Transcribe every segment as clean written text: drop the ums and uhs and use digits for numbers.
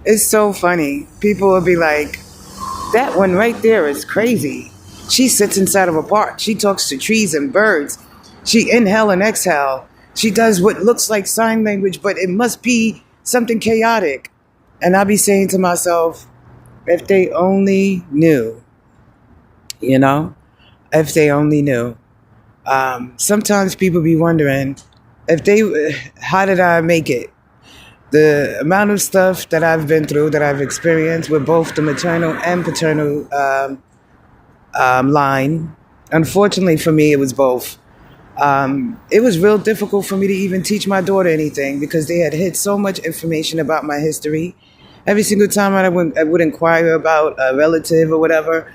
It's so funny. People will be like, that one right there is crazy. She sits inside of a park. She talks to trees and birds. She inhale and exhale. She does what looks like sign language, but it must be something chaotic. And I'll be saying to myself, if they only knew, you know, if they only knew. Sometimes people be wondering if they, how did I make it? The amount of stuff that I've been through, that I've experienced with both the maternal and paternal line. Unfortunately for me, it was both. It was real difficult for me to even teach my daughter anything because they had hid so much information about my history. Every single time I would inquire about a relative or whatever,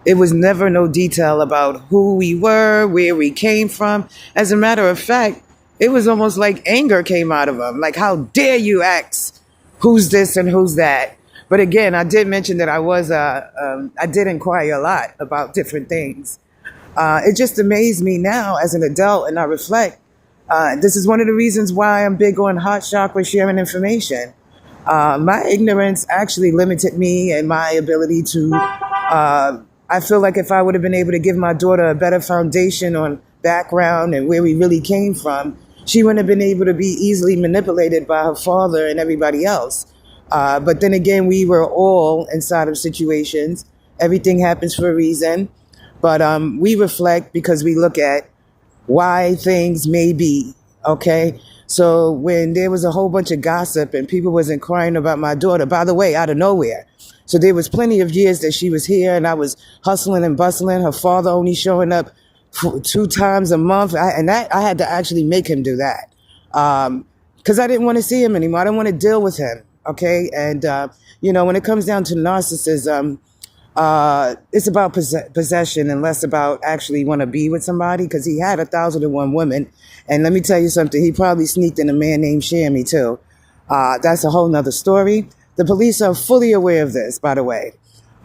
it was never no detail about who we were, where we came from. As a matter of fact, it was almost like anger came out of them. Like, how dare you ask who's this and who's that? But again, I did mention that I did inquire a lot about different things. It just amazed me now as an adult, and I reflect. This is one of the reasons why I'm big on hot chakra sharing information. My ignorance actually limited me and my ability to. I feel like if I would have been able to give my daughter a better foundation on background and where we really came from, she wouldn't have been able to be easily manipulated by her father and everybody else. But then again, we were all inside of situations. Everything happens for a reason. But we reflect because we look at why things may be, okay? So when there was a whole bunch of gossip and people was inquiring about my daughter, by the way, out of nowhere. So there was plenty of years that she was here and I was hustling and bustling, her father only showing up 2 times a month. I had to actually make him do that. Because I didn't want to see him anymore. I didn't want to deal with him, okay? And, when it comes down to narcissism, it's about possession and less about actually want to be with somebody because he had 1,001 women. And let me tell you something, he probably sneaked in a man named Shammy too. That's a whole nother story. The police are fully aware of this, by the way.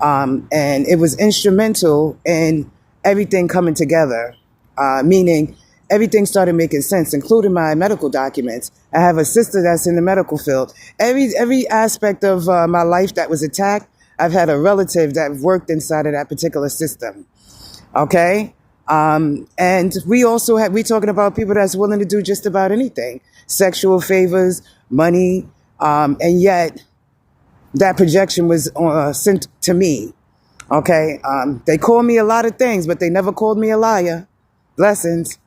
And it was instrumental in everything coming together, meaning everything started making sense, including my medical documents. I have a sister that's in the medical field. Every aspect of my life that was attacked, I've had a relative that worked inside of that particular system. Okay? And we talking about people that's willing to do just about anything. Sexual favors, money, and yet that projection was sent to me. Okay? They called me a lot of things, but they never called me a liar. Blessings.